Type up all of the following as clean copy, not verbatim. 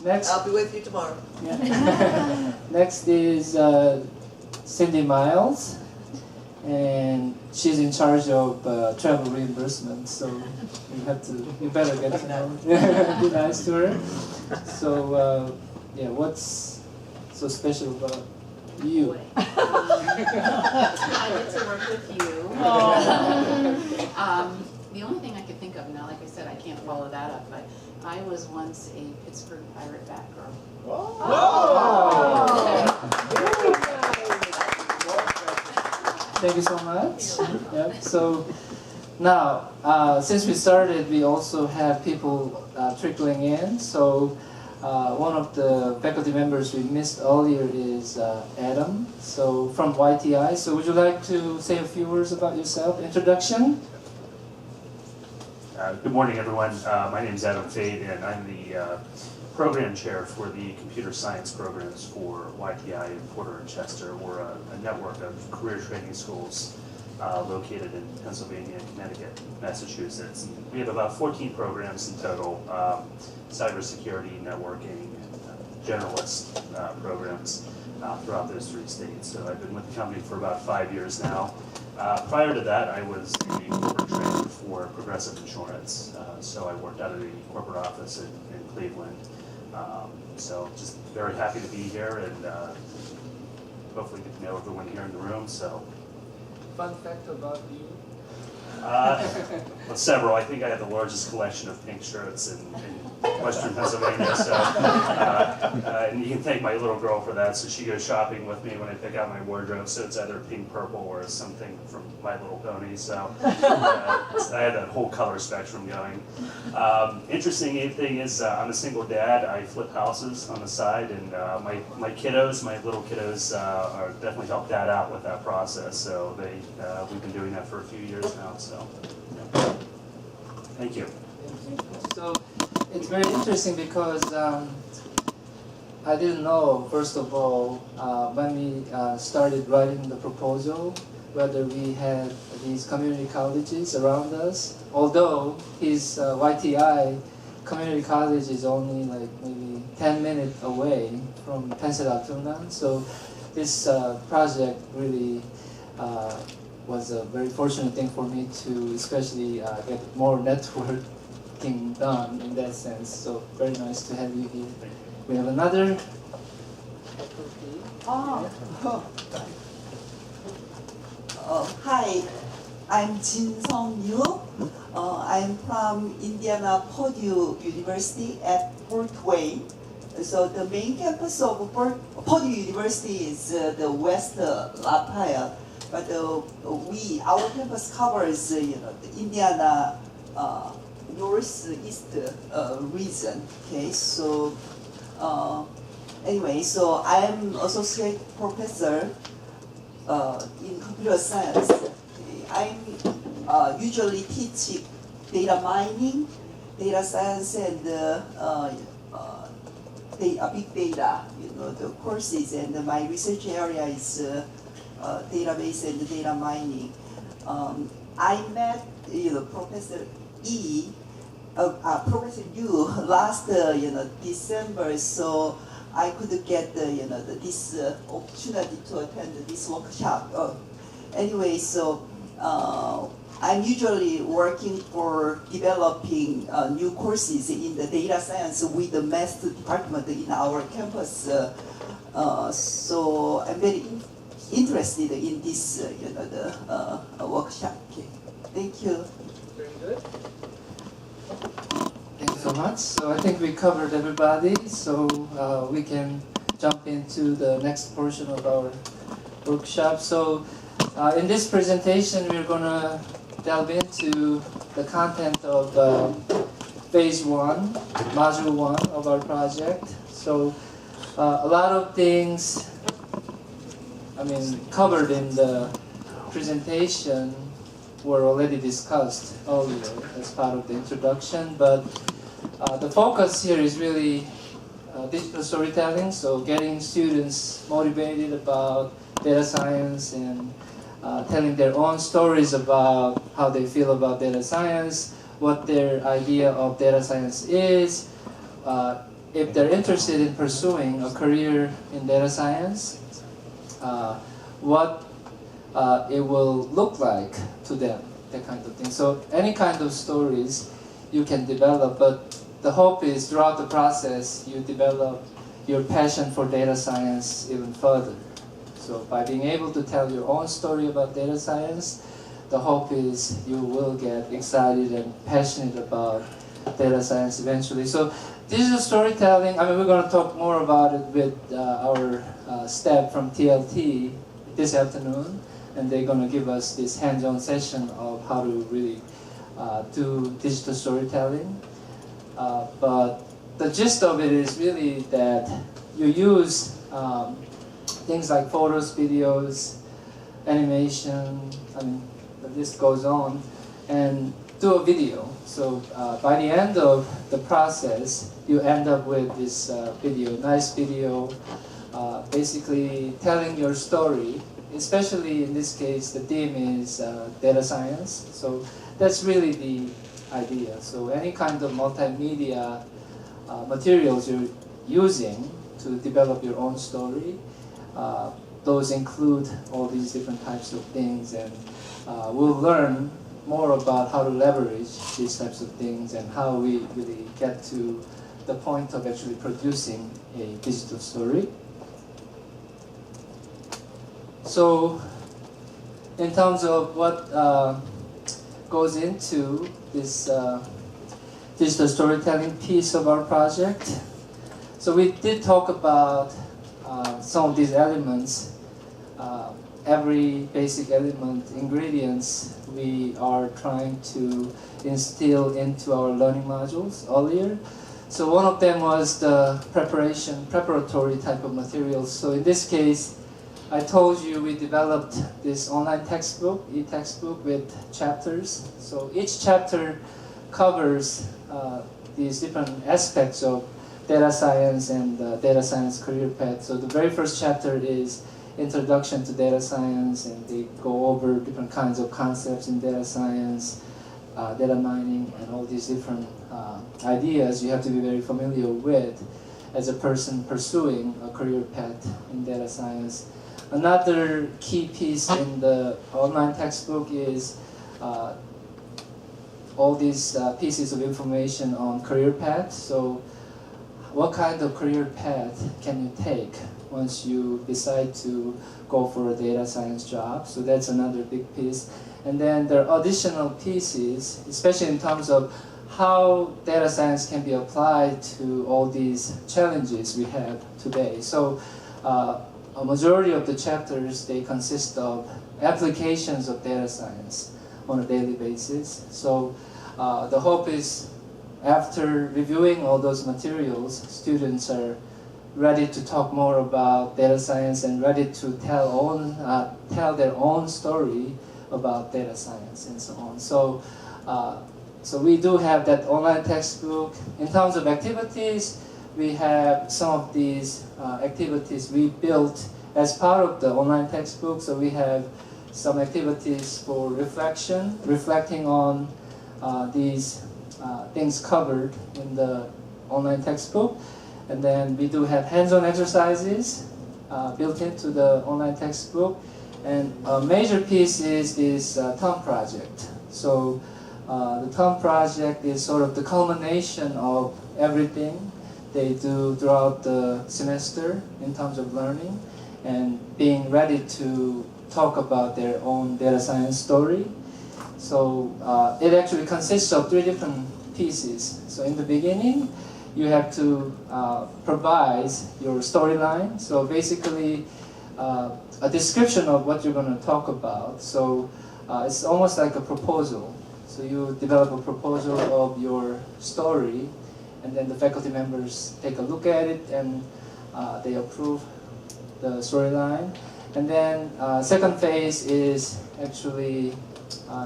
Next. I'll be with you tomorrow. Yeah. Next is Cindy Miles, and she's in charge of travel reimbursement. So you better get to know her. Be nice to her. So yeah, what's so special about you? I get to work with you. The only thing I could think of now, like I said, I can't follow that up, but I was once a Pittsburgh Pirate Batgirl. Thank you so much. Yeah. So now, since we started, we also have people trickling in. So one of the faculty members we missed earlier is Adam. So from YTI. So would you like to say a few words about yourself? Introduction. Good morning, everyone. My name is Adam Fade, and I'm the program chair for the computer science programs for YTI in Porter and Chester. We're a network of career training schools located in Pennsylvania, Connecticut, Massachusetts. And we have about 14 programs in total, cybersecurity, networking, generalist programs throughout those 3 states. So I've been with the company for about 5 years now. Prior to that, I was a corporate trainer for Progressive Insurance. So I worked out of the corporate office in Cleveland. So just very happy to be here and hopefully get to know everyone here in the room. So, Fun fact about you. well, several. I think I have the largest collection of pink shirts in Western Pennsylvania. So, and you can thank my little girl for that. So she goes shopping with me when I pick out my wardrobe. So it's either pink, purple, or something from My Little Pony. So I had that whole color spectrum going. Interesting thing is, I'm a single dad. I flip houses on the side, and my little kiddos, are definitely helped Dad out with that process. So we've been doing that for a few years now. So, yeah. Thank you. So it's very interesting because I didn't know, first of all, when we started writing the proposal, whether we had these community colleges around us. Although his YTI community college is only like maybe 10 minutes away from Pennsylvania. So this project really was a very fortunate thing for me to especially get more networking done in that sense. So very nice to have you here. We have another. Hi, I'm Jin Sung Yu. I'm from Indiana Purdue University at Fort Wayne. So the main campus of Purdue University is the West Lafayette. But our campus covers the Indiana northeast region. Okay, so anyway, so I'm associate professor in computer science. I'm usually teach data mining, data science, and big data. The courses, and my research area is database and data mining. I met Professor Professor Yu last December, so I could get this opportunity to attend this workshop. Anyway, so I'm usually working for developing new courses in the data science with the math department in our campus. So I'm very interested in this, the workshop. Okay. Thank you. Very good. Thank you so much. So I think we covered everybody, so we can jump into the next portion of our workshop. So in this presentation, we're going to delve into the content of phase 1, module 1 of our project. So a lot of things covered in the presentation were already discussed earlier as part of the introduction, but the focus here is really digital storytelling, so getting students motivated about data science and telling their own stories about how they feel about data science, what their idea of data science is, if they're interested in pursuing a career in data science, what it will look like to them, that kind of thing. So any kind of stories you can develop, but the hope is throughout the process you develop your passion for data science even further. So by being able to tell your own story about data science, the hope is you will get excited and passionate about data science eventually. So digital storytelling, I mean, we're going to talk more about it with our staff from TLT this afternoon, and they're going to give us this hands-on session of how to really do digital storytelling. But the gist of it is really that you use things like photos, videos, animation, I mean, the list goes on, and do a video. So by the end of the process, you end up with this video, nice video, basically telling your story. Especially in this case, the theme is data science. So that's really the idea. So any kind of multimedia materials you're using to develop your own story, those include all these different types of things, and we'll learn more about how to leverage these types of things and how we really get to the point of actually producing a digital story. So in terms of what goes into this digital storytelling piece of our project, so we did talk about some of these elements. Every basic element, ingredients, we are trying to instill into our learning modules earlier. So one of them was the preparatory type of materials. So in this case, I told you we developed this online textbook, e-textbook with chapters. So each chapter covers these different aspects of data science and data science career path. So the very first chapter is Introduction to Data Science, and they go over different kinds of concepts in data science, data mining, and all these different ideas you have to be very familiar with as a person pursuing a career path in data science. Another key piece in the online textbook is all these pieces of information on career path. So what kind of career path can you take once you decide to go for a data science job? So that's another big piece. And then there are additional pieces, especially in terms of how data science can be applied to all these challenges we have today. So a majority of the chapters, they consist of applications of data science on a daily basis. So the hope is after reviewing all those materials, students are ready to talk more about data science and ready to tell their own story about data science and so on. So, so we do have that online textbook. In terms of activities, we have some of these activities we built as part of the online textbook. So we have some activities for reflection, reflecting on these things covered in the online textbook. And then we do have hands-on exercises built into the online textbook. And a major piece is this term project. So the term project is sort of the culmination of everything they do throughout the semester in terms of learning and being ready to talk about their own data science story. So it actually consists of 3 different pieces. So in the beginning, you have to provide your storyline. So basically, a description of what you're going to talk about. So it's almost like a proposal. So you develop a proposal of your story, and then the faculty members take a look at it and they approve the storyline. And then second phase is actually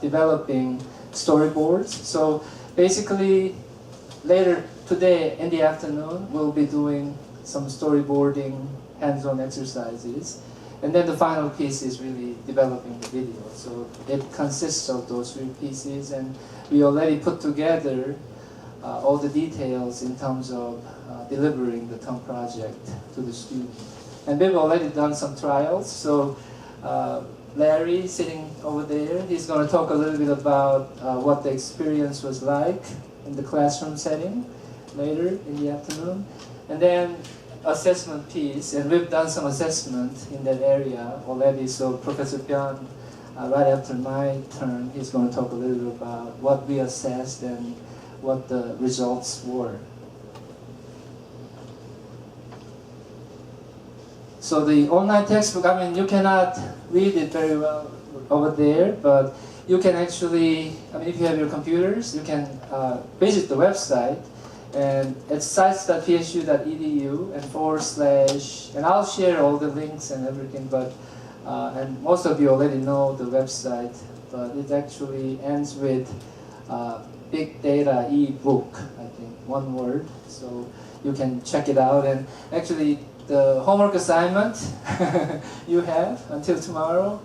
developing storyboards. So basically, later today in the afternoon, we'll be doing some storyboarding, hands-on exercises. And then the final piece is really developing the video. So it consists of those 3 pieces, and we already put together all the details in terms of delivering the TOM project to the student. And we've already done some trials, so Larry, sitting over there, he's going to talk a little bit about what the experience was like in the classroom setting later in the afternoon. And then assessment piece, and we've done some assessment in that area already, so Professor Byun, right after my turn, he's going to talk a little bit about what we assessed and what the results were. So the online textbook, I mean, you cannot read it very well over there, but you can actually, I mean, if you have your computers, you can visit the website, and it's sites.psu.edu and / and I'll share all the links and everything, but and most of you already know the website, but it actually ends with big data e-book, I think, one word, so you can check it out. And actually the homework assignment you have until tomorrow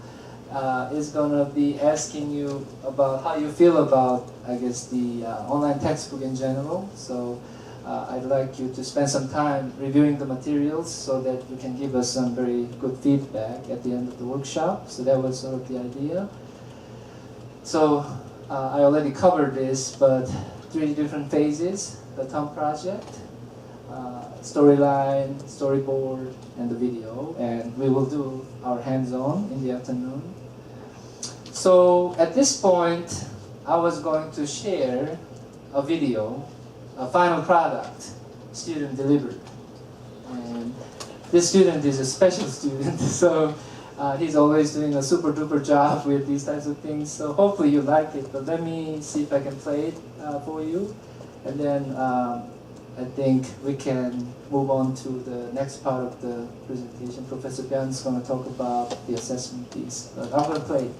is going to be asking you about how you feel about, I guess, the online textbook in general. So I'd like you to spend some time reviewing the materials so that you can give us some very good feedback at the end of the workshop. So that was sort of the idea. So I already covered this, but 3 different phases: the TOM project, storyline, storyboard, and the video. And we will do our hands-on in the afternoon. So at this point, I was going to share a video, a final product, student delivered. And this student is a special student, so he's always doing a super duper job with these types of things. So hopefully you like it, but let me see if I can play it for you. And then I think we can move on to the next part of the presentation. Professor Byun is going to talk about the assessment piece. But I'm going to play it.